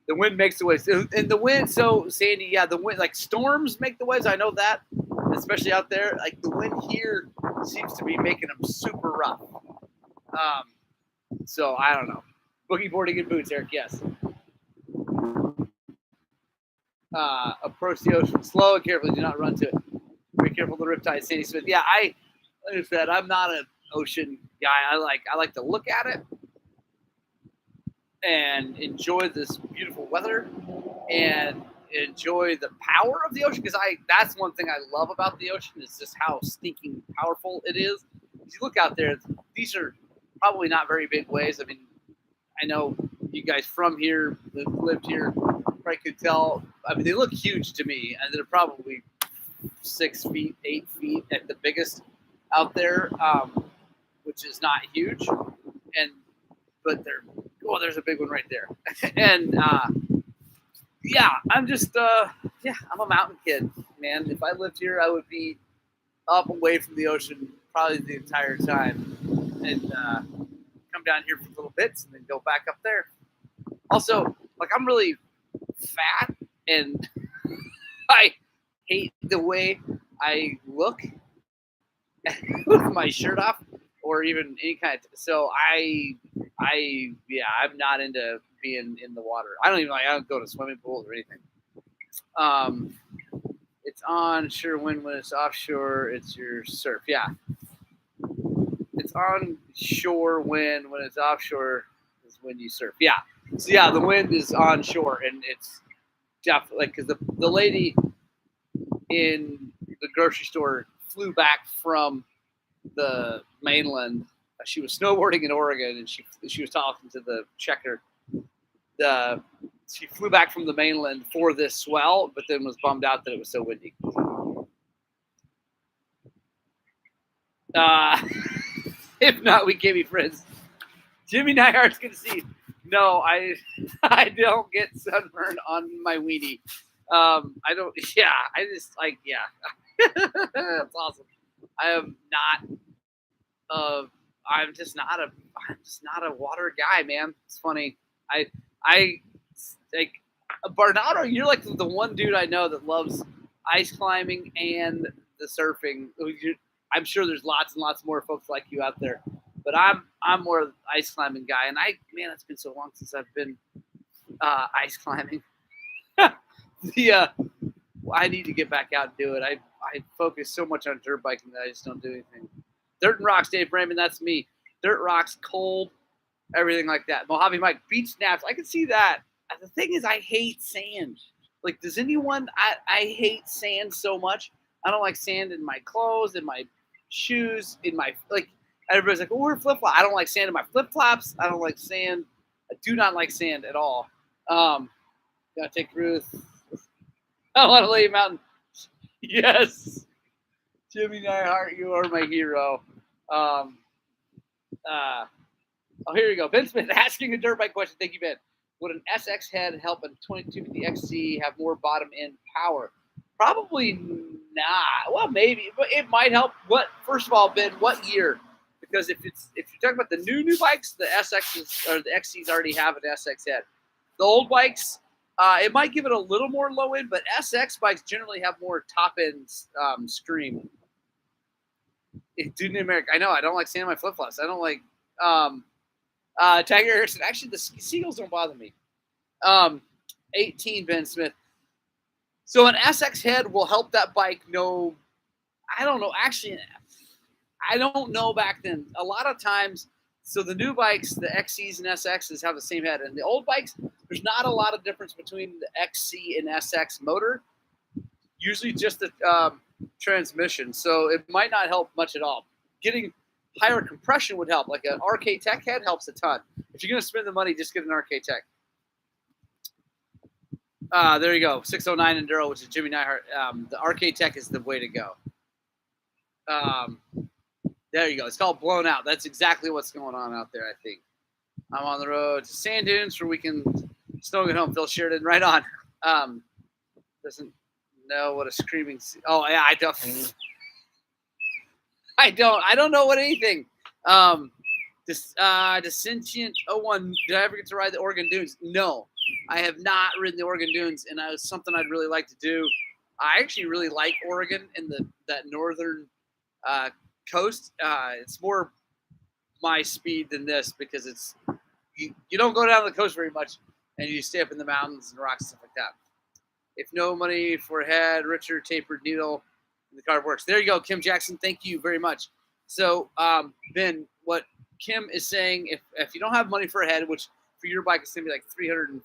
The wind makes the waves, and the wind. So Sandy, yeah, the wind, like storms make the waves. I know that, especially out there. Like the wind here seems to be making them super rough. So I don't know. Boogie boarding in boots, Eric. Yes. Approach the ocean slow and carefully. Do not run to it. Be careful of the riptide. Sandy Smith. Yeah, like I said, I'm not an ocean guy. I like to look at it and enjoy this beautiful weather and enjoy the power of the ocean, because that's one thing I love about the ocean is just how stinking powerful it is. If you look out there, these are probably not very big waves. I mean, I know you guys from here that lived here probably could tell. I mean, they look huge to me, and they're probably 6 feet, 8 feet at the biggest out there, which is not huge. But there's a big one right there. And I'm just I'm a mountain kid, man. If I lived here, I would be up away from the ocean probably the entire time, and come down here for little bits and then go back up there. Also, like I'm really fat, and I hate the way I look with my shirt off or even any kind of. So I'm not into being in the water. I don't go to swimming pools or anything. It's onshore wind when it's offshore. It's your surf. Yeah. It's onshore wind when it's offshore is when you surf. Yeah. So yeah, the wind is onshore, and it's definitely because the lady in the grocery store flew back from the mainland. She was snowboarding in Oregon, and she was talking to the checker. She flew back from the mainland for this swell, but then was bummed out that it was so windy. If not, we can't be friends. Jimmy Nyhart's gonna see. No, I don't get sunburn on my weenie. I don't. Yeah, I just like That's awesome. I am not. I'm just not a water guy, man. It's funny. I like Barnado. You're like the one dude I know that loves ice climbing and the surfing. I'm sure there's lots and lots more folks like you out there, but I'm more of the ice climbing guy. And it's been so long since I've been ice climbing. I need to get back out and do it. I focus so much on dirt biking that I just don't do anything. Dirt and rocks, Dave Raymond, that's me. Dirt rocks, cold, everything like that. Mojave Mike, beach snaps, I can see that. The thing is, I hate sand. Like, does anyone? I hate sand so much. I don't like sand in my clothes, in my shoes, in my Everybody's like, "Oh, we're flip flop." I don't like sand in my flip flops. I don't like sand. I do not like sand at all. Gotta take Ruth. I want to lay mountain. Yes, Jimmy Nyhart, you are my hero. Here you go. Ben Smith asking a dirt bike question. Thank you, Ben. Would an SX head help a 2250 XC have more bottom end power? Probably not. Well, maybe, but it might help. First of all, Ben, what year? Because if you're talking about the new bikes, the SXs or the XCs already have an SX head. The old bikes, it might give it a little more low end, but SX bikes generally have more top end scream. Dude in America, I know I don't like sand in my flip flops. I don't like Tiger Harrison. Actually, the seagulls don't bother me. 18 Ben Smith. So an SX head will help that bike know. I don't know. Actually, I don't know back then. A lot of times, so the new bikes, the XCs and SXs have the same head, and the old bikes, there's not a lot of difference between the XC and SX motor. Usually, just the transmission, so it might not help much at all. Getting higher compression would help. Like an RK Tech head helps a ton. If you're going to spend the money, just get an RK Tech. There you go. 609 Enduro, which is Jimmy Neihart. The RK Tech is the way to go. There you go. It's called Blown Out. That's exactly what's going on out there, I think. I'm on the road to Sand Dunes for weekend snowing at home. Phil Sheridan, right on. Doesn't know what a screaming. Oh yeah, I don't. I don't know what anything. Descentient 01. Did I ever get to ride the Oregon Dunes? No, I have not ridden the Oregon Dunes, and that was something I'd really like to do. I actually really like Oregon and that northern coast. It's more my speed than this because it's you don't go down the coast very much, and you stay up in the mountains and rocks and stuff like that. If no money for a head, richer tapered needle, the card works. There you go, Kim Jackson. Thank you very much. So, Ben, what Kim is saying, if you don't have money for a head, which for your bike is going to be like $350,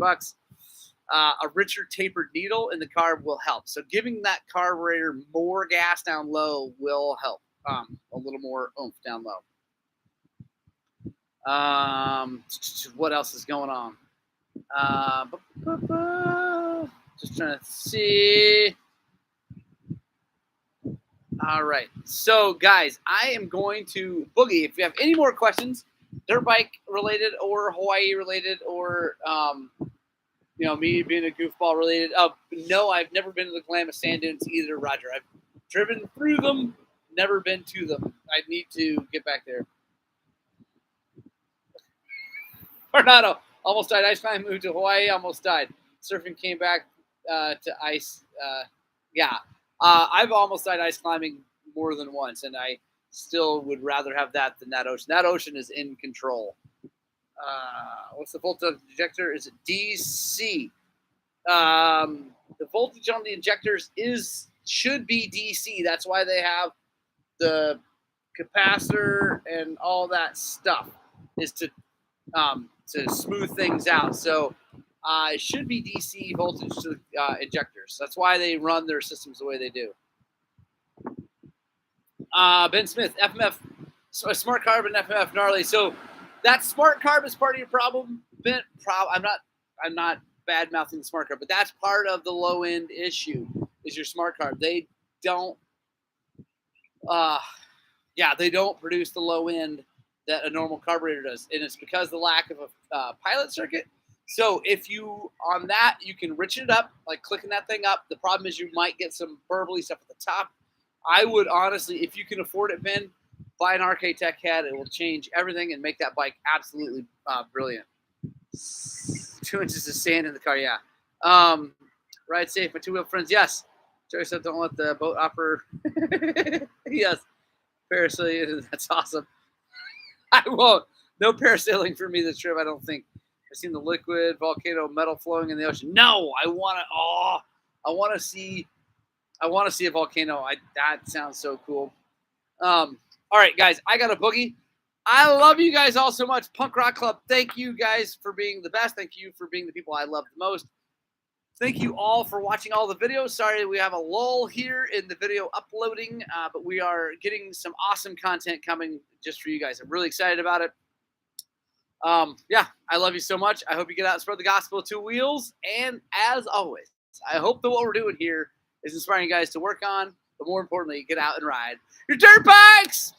$360, a richer tapered needle in the carb will help. So giving that carburetor more gas down low will help. A little more oomph down low. What else is going on? Just trying to see. All right. So, guys, I am going to Boogie. If you have any more questions, dirt bike related or Hawaii related or, me being a goofball related. No, I've never been to the Klamath Sand Dunes either, Roger. I've driven through them, never been to them. I need to get back there. Tornado. Almost died. Ice climb, moved to Hawaii, almost died. Surfing, came back to ice. I've almost died ice climbing more than once, and I still would rather have that than that ocean. That ocean is in control. What's the voltage on the injector? Is it DC? The voltage on the injectors should be DC. That's why they have the capacitor and all that stuff is to smooth things out. So it should be DC voltage to the injectors. That's why they run their systems the way they do. Ben Smith, FMF, smart carb and FMF gnarly. So that smart carb is part of your problem. Ben, I'm not bad mouthing the smart carb, but that's part of the low end issue is your smart carb. They don't, they don't produce the low end that a normal carburetor does, and it's because of the lack of a pilot circuit. So if you on that, you can richen it up, like clicking that thing up. The problem is you might get some burbly stuff at the top. I would honestly, if you can afford it, Ben, buy an RK Tech head. It will change everything and make that bike absolutely brilliant. 2 inches of sand in the car, yeah. Ride safe, my two-wheel friends, yes. Joey said don't let the boat operator. Yes. Parasailing, that's awesome. I won't. No parasailing for me this trip, I don't think. I've seen the liquid volcano metal flowing in the ocean. No, I want to see a volcano. That sounds so cool. All right, guys, I got a boogie. I love you guys all so much. Punk Rock Club, thank you guys for being the best. Thank you for being the people I love the most. Thank you all for watching all the videos. Sorry we have a lull here in the video uploading, but we are getting some awesome content coming just for you guys. I'm really excited about it. I love you so much. I hope you get out and spread the gospel of two wheels. And as always, I hope that what we're doing here is inspiring you guys to work on, but more importantly, get out and ride your dirt bikes.